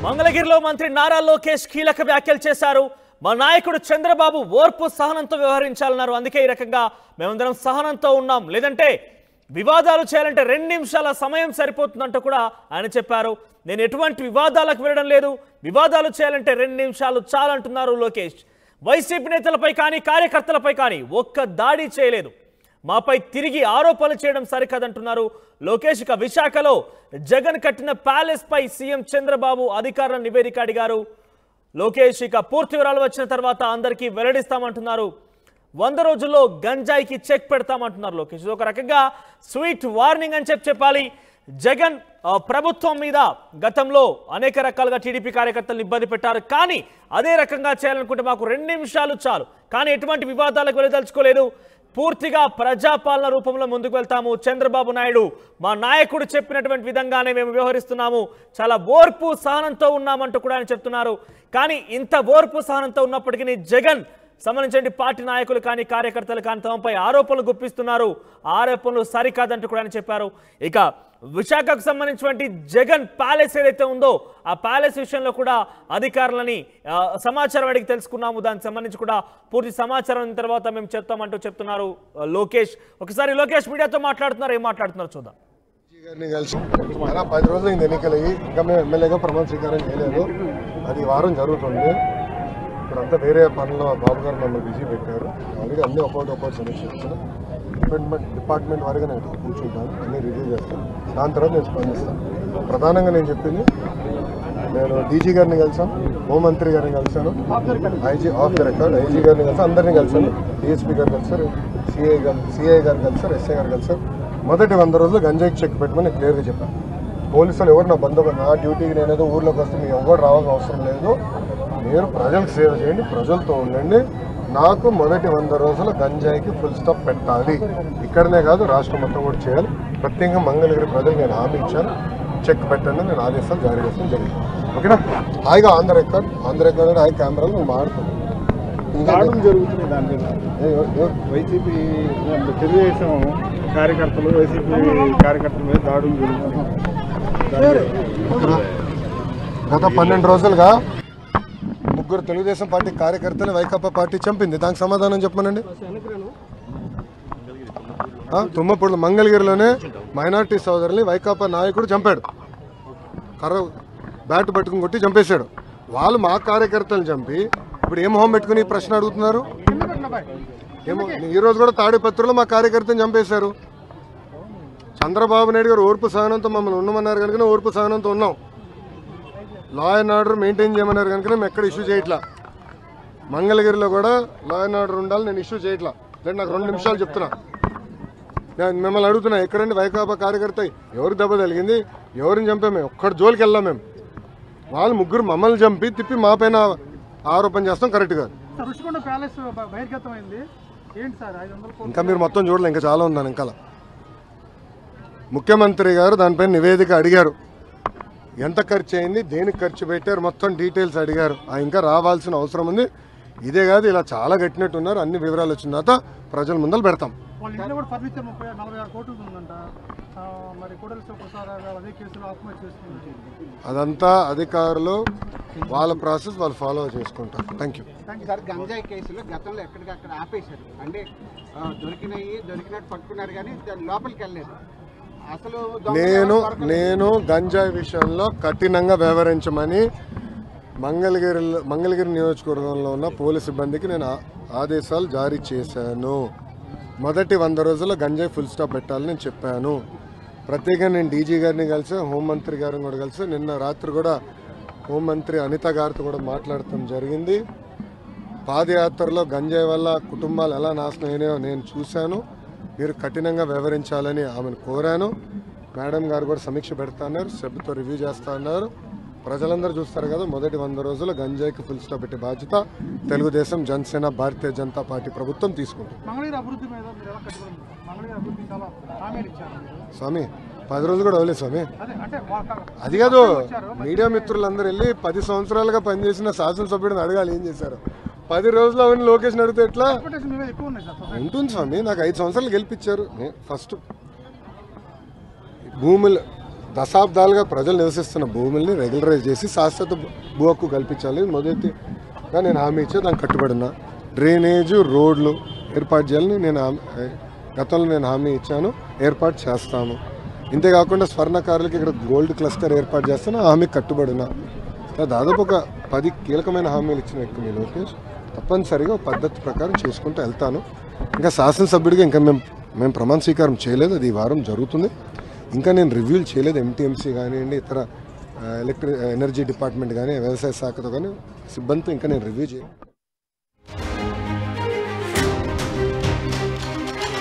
మంగళగిరిలో మంత్రి నారా లోకేష్ కీలక వ్యాఖ్యలు చేశారు. మా నాయకుడు చంద్రబాబు ఓర్పు సహనంతో వ్యవహరించాలన్నారు. అందుకే ఈ రకంగా మేమందరం సహనంతో ఉన్నాం, లేదంటే వివాదాలు చేయాలంటే 2 నిమిషాల సమయం సరిపోతుందంటూ కూడా ఆయన చెప్పారు. నేను ఎటువంటి వివాదాలకు వెళ్ళడం లేదు, వివాదాలు చేయాలంటే 2 నిమిషాలు చాలంటున్నారు లోకేష్. వైసీపీ నేతలపై కానీ కార్యకర్తలపై కానీ ఒక్క దాడి చేయలేదు, మాపై తిరిగి ఆరోపణలు చేయడం సరికాదంటున్నారు లోకేష్. ఇక విశాఖలో జగన్ కట్టిన ప్యాలెస్ పై సీఎం చంద్రబాబు అధికారుల నివేదిక అడిగారు లోకేష్. ఇక పూర్తి వివరాలు వచ్చిన తర్వాత అందరికీ వెల్లడిస్తామంటున్నారు. 100 రోజుల్లో గంజాయికి చెక్ పెడతామంటున్నారు లోకేష్. ఇది ఒక రకంగా స్వీట్ వార్నింగ్ అని చెప్పాలి. జగన్ ప్రభుత్వం మీద గతంలో అనేక రకాలుగా టీడీపీ కార్యకర్తలు ఇబ్బంది పెట్టారు, కానీ అదే రకంగా చేయాలనుకుంటే మాకు 2 నిమిషాలు చాలు, కానీ ఎటువంటి వివాదాలకు వెళ్ళదలుచుకోలేదు, పూర్తిగా ప్రజాపాలన రూపంలో ముందుకు వెళ్తాము. చంద్రబాబు నాయుడు మా నాయకుడు చెప్పినటువంటి విధంగానే మేము వ్యవహరిస్తున్నాము, చాలా ఓర్పు సహనంతో ఉన్నామంటూ కూడా ఆయన చెప్తున్నారు. కానీ ఇంత ఓర్పు సహనంతో ఉన్నప్పటికీ జగన్ సంబంధించిన పార్టీ నాయకులు కానీ కార్యకర్తలు కానీ తమపై ఆరోపణలు గుప్పిస్తున్నారు, ఆరోపణలు సరికాదంటూ కూడా ఆయన చెప్పారు. ఇక విశాఖకు సంబంధించినటువంటి జగన్ ప్యాలెస్ ఏదైతే ఉందో ఆ ప్యాలెస్ విషయంలో కూడా అధికారులని సమాచారం అడిగి తెలుసుకున్నాము, దానికి సంబంధించి కూడా పూర్తి సమాచారం తర్వాత మేము చెప్తామంటూ చెప్తున్నారు లోకేష్. ఒకసారి లోకేష్ మీడియాతో మాట్లాడుతున్నారు, ఏం మాట్లాడుతున్నారు చూద్దాం. 10 రోజులు ఎన్నికలయ్యి ఇంకా మేము ఎమ్మెల్యేగా ప్రమాణ స్వీకారం చేయలేదు, అది వారం జరుగుతుంది. ఇప్పుడంతా వేరే పనుల్లో బాబు గారు మమ్మల్ని బిజీ పెట్టారు. ఆల్రెడీ అన్ని ఒక్కొక్కటి సమీక్షిస్తున్నాను. డిపార్ట్మెంట్ వారిగా నేను కూర్చుంటాను, అన్నీ రివ్యూ చేస్తాను, దాని తర్వాత నేను స్పందిస్తాను. ప్రధానంగా నేను చెప్పింది, నేను డీజీ గారిని కలిసాను, హోంమంత్రి గారిని కలిసాను, IG off the record IG గారిని కలిసాను, అందరినీ కలిసాను, డిఎస్పీ గారు కలిసారు, సిఐ గారు కలిసారు, ఎస్ఐ గారు కలిసారు. మొదటి 100 రోజులు గంజాయికి చెక్ పెట్టమని నేను క్లియర్గా చెప్పాను. పోలీసులు ఎవరు నా బంధువులు, నా డ్యూటీకి నేనేదో ఊర్లోకి వస్తే మీరు ఎవరు రావాల్సిన అవసరం లేదు, మీరు ప్రజలకు సేవ చేయండి, ప్రజలతో ఉండండి. నాకు మొదటి 100 రోజులు గంజాయికి ఫుల్ స్టాప్ పెట్టాలి, ఇక్కడనే కాదు రాష్ట్రం మొత్తం కూడా చేయాలి. ప్రత్యేకంగా మంగళగిరి ప్రజలు నేను హామీ ఇచ్చాను, చెక్ పెట్టండి, నేను ఆదేశాలు జారీ చేస్తాను జరిగింది. ఓకేనా? హాయిగా ఆన్ ద రికార్డ్ అంటే హాయి కెమెరాలు నేను మాడుతున్నాను. దాడులు జరుగుతున్నాయి దాని మీద వైసీపీ తెలుగుదేశం కార్యకర్తలు వైసీపీ కార్యకర్తల మీద దాడులు జరుగుతున్నాయి. గత 12 రోజులుగా 3 తెలుగుదేశం పార్టీ కార్యకర్తలు వైకాపా పార్టీ చంపింది, దానికి సమాధానం చెప్పమనండి. తుమ్మపూడి మంగళగిరిలోనే మైనార్టీ సోదరుల్ని వైకాపా నాయకుడు చంపాడు, బ్యాట్ పట్టుకుని కొట్టి చంపేశాడు. వాళ్ళు మా కార్యకర్తలు చంపి ఇప్పుడు ఏం మొహం పెట్టుకుని ప్రశ్న అడుగుతున్నారు? ఏమో ఈరోజు కూడా తాడిపత్రిలో మా కార్యకర్తను చంపేశారు. చంద్రబాబు నాయుడు గారు ఓర్పు సహనంతో మమ్మల్ని ఉండమన్నారు కనుక ఓర్పు సహనంతో ఉన్నాం. లా అండ్ ఆర్డర్ మెయింటైన్ చేయమన్నారు కనుక మేము ఎక్కడ ఇష్యూ చేయట్లా. మంగళగిరిలో కూడా లా అండ్ ఆర్డర్ ఉండాలి, నేను ఇష్యూ చేయట్లా. లేదు నాకు 2 నిమిషాలు చెప్తున్నా. నేను మిమ్మల్ని అడుగుతున్నా, ఎక్కడండి వైకాపా కార్యకర్త ఎవరు దెబ్బ తగిలింది, ఎవరిని చంపాము? మేము ఒక్కడి జోలికి వెళ్ళాం. మేము వాళ్ళు 3 మమ్మల్ని చంపి తిప్పి మా పైన ఆరోపణ చేస్తాం, కరెక్ట్ కాదు. ఇంకా మీరు మొత్తం చూడలే, ఇంకా చాలా ఉందని. ఇంకా ముఖ్యమంత్రి గారు దానిపైన నివేదిక అడిగారు, ఎంత ఖర్చు అయింది, దేనికి ఖర్చు పెట్టారు, మొత్తం డీటెయిల్స్ అడిగారు. ఇంకా రావాల్సిన అవసరం ఉంది. ఇదే కాదు, ఇలా చాలా కట్టినట్టున్నారు. అన్ని వివరాలు వచ్చిన తర్వాత ప్రజల ముందలు పెడతాం. అదంతా అధికారులు వాళ్ళ ప్రాసెస్ వాళ్ళు ఫాలో చేసుకుంటారు. Thank you. గంజాయి కేసులో గతంలో ఎక్కడికక్కడ ఆపేశారు, అంటే దొరికినట్టు పట్టుకున్నారు కానీ లోపలికి వెళ్ళలేదు. నేను గంజాయి విషయంలో కఠినంగా వ్యవహరించమని మంగళగిరి నియోజకవర్గంలో ఉన్న పోలీసు సిబ్బందికి నేను ఆదేశాలు జారీ చేశాను. మొదటి 100 రోజుల్లో గంజాయి ఫుల్ స్టాప్ పెట్టాలని నేను చెప్పాను. ప్రత్యేకంగా నేను డీజీ గారిని కలిసి హోంమంత్రి గారిని కూడా కలిసి నిన్న రాత్రి కూడా హోంమంత్రి అనిత గారితో కూడా మాట్లాడటం జరిగింది. పాదయాత్రలో గంజాయి వల్ల కుటుంబాలు ఎలా నాశనం అయినాయో నేను చూశాను. మీరు కఠినంగా వ్యవహరించాలని ఆమెను కోరాను. మేడం గారు కూడా సమీక్ష పెడతా అన్నారు, సభ్యుతో రివ్యూ చేస్తా అన్నారు. ప్రజలందరూ చూస్తారు కదా, మొదటి 100 రోజులు గంజాయికి ఫుల్ స్టాప్ పెట్టే బాధ్యత తెలుగుదేశం, జనసేన, భారతీయ జనతా పార్టీ ప్రభుత్వం తీసుకుంటుంది. స్వామి 10 రోజులు కూడా అవ్వలేదు స్వామి. అది కాదు, మీడియా మిత్రులందరూ వెళ్ళి 10 సంవత్సరాలుగా పనిచేసిన శాసనసభ్యుడిని అడగాలి ఏం చేశారు. 10 రోజులు అవన్నీ లోకేష్ అడిగితే ఎట్లా ఉంటుంది స్వామి? నాకు 5 సంవత్సరాలు గెలిపించారు. ఫస్ట్ భూములు దశాబ్దాలుగా ప్రజలు నివసిస్తున్న భూముల్ని రెగ్యులరైజ్ చేసి శాశ్వత భూ హక్కు కల్పించాలి మొదటిగా నేను హామీ ఇచ్చే దానికి కట్టుబడిన డ్రైనేజు రోడ్లు ఏర్పాటు చేయాలని గతంలో నేను హామీ ఇచ్చాను, ఏర్పాటు చేస్తాను. ఇంతేకాకుండా స్వర్ణకారులకి ఇక్కడ గోల్డ్ క్లస్టర్ ఏర్పాటు చేస్తాను, ఆ హామీకి కట్టుబడిన. దాదాపు ఒక 10 కీలకమైన హామీలు ఇచ్చిన వ్యక్తి మీ లోకేష్. తప్పనిసరిగా పద్ధతి ప్రకారం చేసుకుంటూ వెళ్తాను. ఇంకా శాసనసభ్యుడిగా ఇంకా మేము ప్రమాణ స్వీకారం చేయలేదు, అది ఈ వారం జరుగుతుంది. ఇంకా నేను రివ్యూలు చేయలేదు, ఎంటీఎంసీ కానివ్వండి, ఇతర ఎనర్జీ డిపార్ట్మెంట్ కానీ వ్యవసాయ శాఖతో కానీ సిబ్బందితో ఇంకా నేను రివ్యూ చేయలేదు.